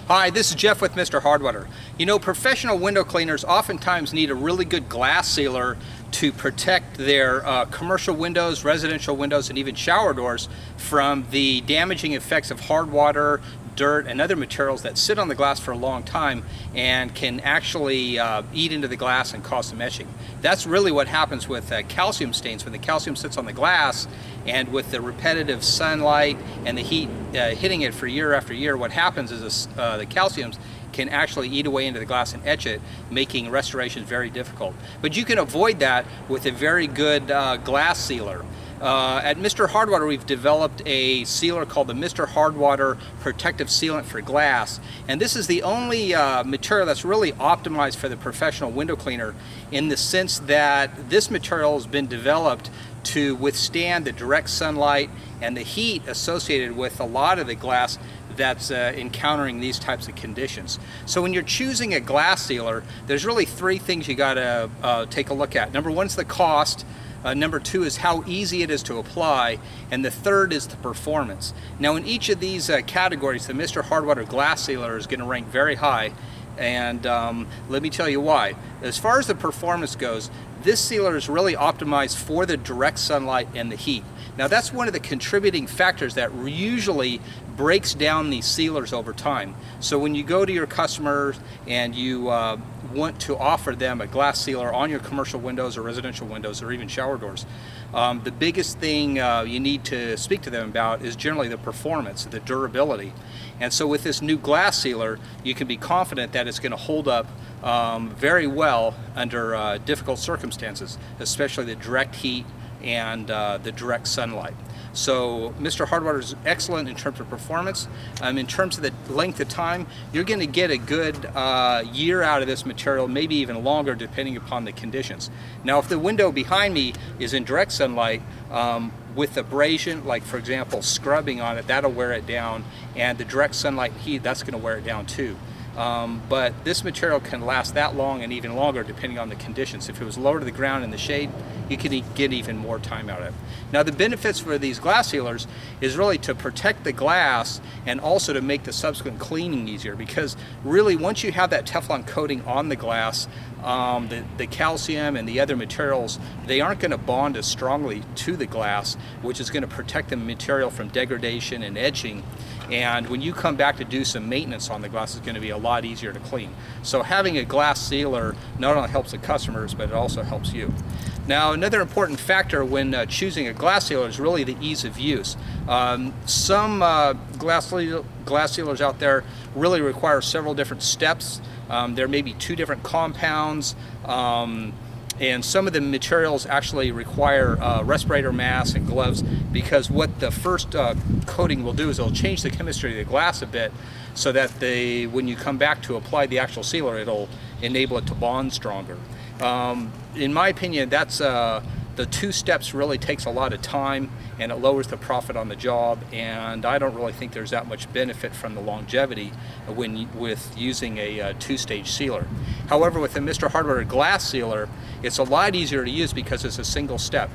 Hi, this is Jeff with Mr. Hard Water. You know, professional window cleaners oftentimes need a really good glass sealer to protect their commercial windows, residential windows, and even shower doors from the damaging effects of hard water, dirt, and other materials that sit on the glass for a long time and can actually eat into the glass and cause some etching. That's really what happens with calcium stains. When the calcium sits on the glass and with the repetitive sunlight and the heat hitting it for year after year, what happens is the calciums can actually eat away into the glass and etch it, making restoration very difficult. But you can avoid that with a very good glass sealer. At Mr. Hard Water, we've developed a sealer called the Mr. Hard Water Protective Sealant for glass, and this is the only material that's really optimized for the professional window cleaner, in the sense that this material has been developed to withstand the direct sunlight and the heat associated with a lot of the glass that's encountering these types of conditions. So when you're choosing a glass sealer, there's really three things you gotta take a look at. Number one is the cost. Number two is how easy it is to apply, and the third is the performance. Now, in each of these categories, the Mr. Hard Water glass sealer is going to rank very high, and let me tell you why. As far as the performance goes, this sealer is really optimized for the direct sunlight and the heat. Now, that's one of the contributing factors that usually breaks down these sealers over time. So when you go to your customers and you want to offer them a glass sealer on your commercial windows or residential windows or even shower doors, the biggest thing you need to speak to them about is generally the performance, the durability. And so with this new glass sealer, you can be confident that it's going to hold up very well under difficult circumstances, especially the direct heat and the direct sunlight. So Mr. Hard Water is excellent in terms of performance. In terms of the length of time, you're going to get a good year out of this material, maybe even longer depending upon the conditions. Now, if the window behind me is in direct sunlight, with abrasion, like for example scrubbing on it, that'll wear it down, and the direct sunlight and heat, that's going to wear it down too. But this material can last that long and even longer depending on the conditions. If it was lower to the ground in the shade, you could get even more time out of it. Now, the benefits for these glass sealers is really to protect the glass and also to make the subsequent cleaning easier, because really once you have that Teflon coating on the glass, the calcium and the other materials, they aren't going to bond as strongly to the glass, which is going to protect the material from degradation and etching. And when you come back to do some maintenance on the glass, it's going to be a lot easier to clean. So having a glass sealer not only helps the customers, but it also helps you. Now, another important factor when choosing a glass sealer is really the ease of use. Some glass sealers out there really require several different steps. There may be 2 different compounds, and some of the materials actually require respirator masks and gloves, because what the first coating will do is it'll change the chemistry of the glass a bit, so that when you come back to apply the actual sealer, it'll enable it to bond stronger. In my opinion, that's the 2 steps really takes a lot of time, and it lowers the profit on the job, and I don't really think there's that much benefit from the longevity with using a 2-stage sealer. However, with the Mr. Hard Water glass sealer, it's a lot easier to use because it's a single step.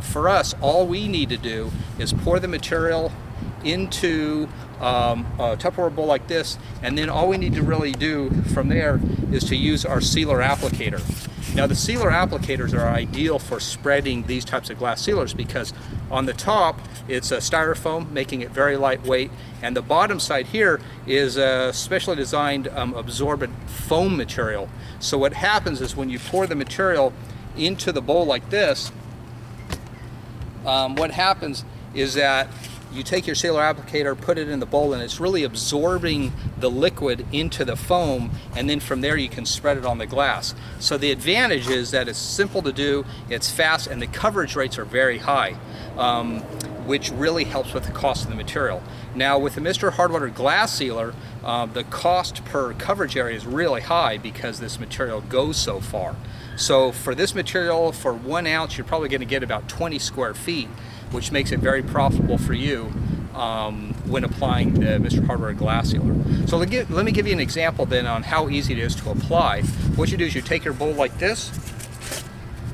For us, all we need to do is pour the material into a Tupperware bowl like this, and then all we need to really do from there is to use our sealer applicator. Now, the sealer applicators are ideal for spreading these types of glass sealers, because on the top it's a styrofoam, making it very lightweight, and the bottom side here is a specially designed absorbent foam material. So what happens is when you pour the material into the bowl like this, what happens is that you take your sealer applicator, put it in the bowl, and it's really absorbing the liquid into the foam, and then from there you can spread it on the glass. So the advantage is that it's simple to do, it's fast, and the coverage rates are very high, which really helps with the cost of the material. Now, with the Mr. Hard Water glass sealer, the cost per coverage area is really high because this material goes so far. So for this material, for 1 ounce, you're probably going to get about 20 square feet, which makes it very profitable for you when applying the Mr. Hard Water glass sealer. So let me give you an example then on how easy it is to apply. What you do is you take your bowl like this,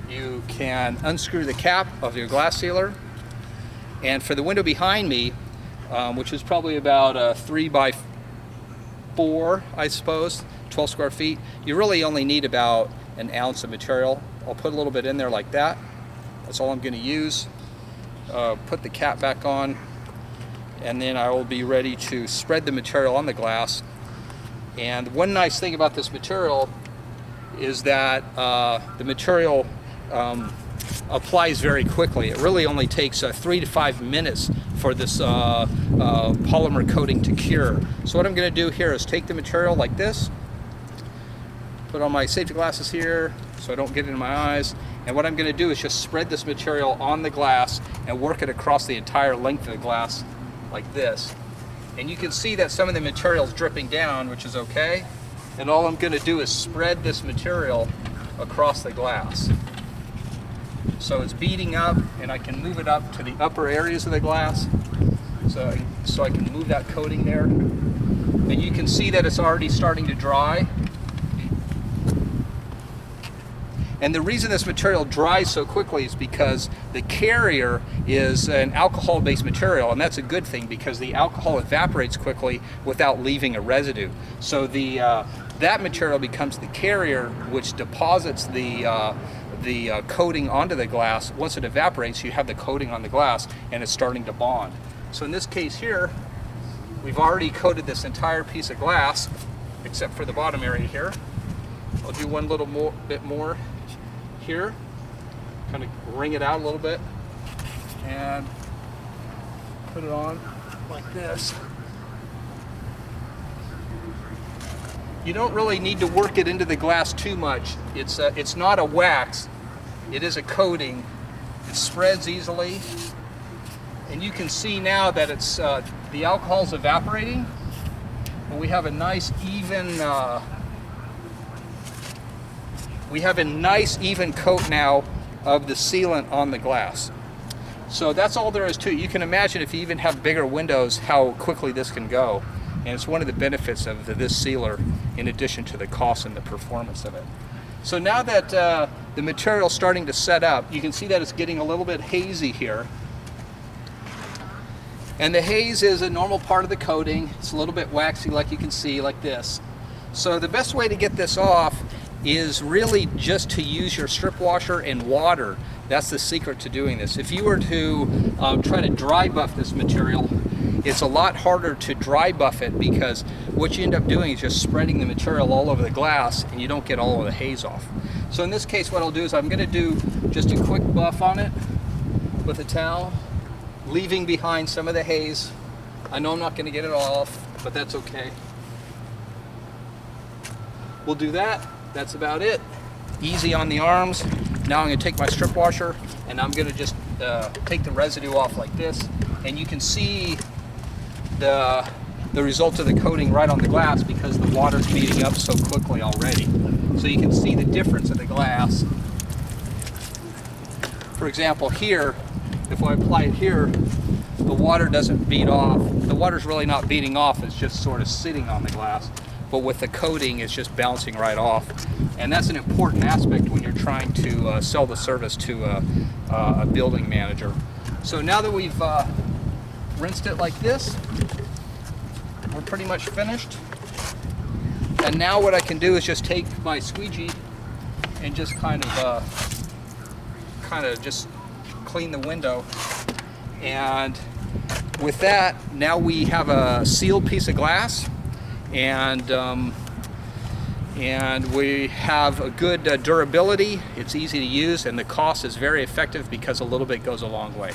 you can unscrew the cap of your glass sealer, and for the window behind me, which is probably about 3 by 4, I suppose, 12 square feet. You really only need about an ounce of material. I'll put a little bit in there like that. That's all I'm going to use. Put the cap back on, and then I will be ready to spread the material on the glass. And one nice thing about this material is that the material applies very quickly. It really only takes 3 to 5 minutes for this polymer coating to cure. So what I'm going to do here is take the material like this, put on my safety glasses here so I don't get it in my eyes, and what I'm going to do is just spread this material on the glass and work it across the entire length of the glass like this. And you can see that some of the material is dripping down, which is okay. And all I'm going to do is spread this material across the glass. So it's beading up, and I can move it up to the upper areas of the glass. So I can move that coating there. And you can see that it's already starting to dry. And the reason this material dries so quickly is because the carrier is an alcohol-based material, and that's a good thing because the alcohol evaporates quickly without leaving a residue. So that material becomes the carrier, which deposits the coating onto the glass. Once it evaporates, you have the coating on the glass, and it's starting to bond. So in this case here, we've already coated this entire piece of glass, except for the bottom area here. I'll do one little bit more here, kind of wring it out a little bit, and put it on like this. You don't really need to work it into the glass too much. It's not a wax, it is a coating. It spreads easily, and you can see now that it's the alcohol's evaporating, and we have a nice even coat now of the sealant on the glass. So that's all there is to it. You can imagine if you even have bigger windows how quickly this can go. And it's one of the benefits of this sealer, in addition to the cost and the performance of it. So now that the material's starting to set up, you can see that it's getting a little bit hazy here. And the haze is a normal part of the coating. It's a little bit waxy, like you can see, like this. So the best way to get this off is really just to use your strip washer and water. That's the secret to doing this. If you were to try to dry buff this material, it's a lot harder to dry buff it because what you end up doing is just spreading the material all over the glass, and you don't get all of the haze off. So in this case, what I'll do is I'm going to do just a quick buff on it with a towel, leaving behind some of the haze. I know I'm not going to get it all off, but that's okay. We'll do that. That's about it. Easy on the arms. Now I'm going to take my strip washer, and I'm going to just take the residue off like this, and you can see the result of the coating right on the glass because the water's beating up so quickly already. So you can see the difference of the glass. For example, here, if I apply it here, the water doesn't beat off. The water's really not beating off, it's just sort of sitting on the glass. But with the coating, it's just bouncing right off. And that's an important aspect when you're trying to sell the service to a building manager. So now that we've rinsed it like this, we're pretty much finished. And now what I can do is just take my squeegee and just kind of just clean the window. And with that, now we have a sealed piece of glass, and we have a good durability. It's easy to use, and the cost is very effective because a little bit goes a long way.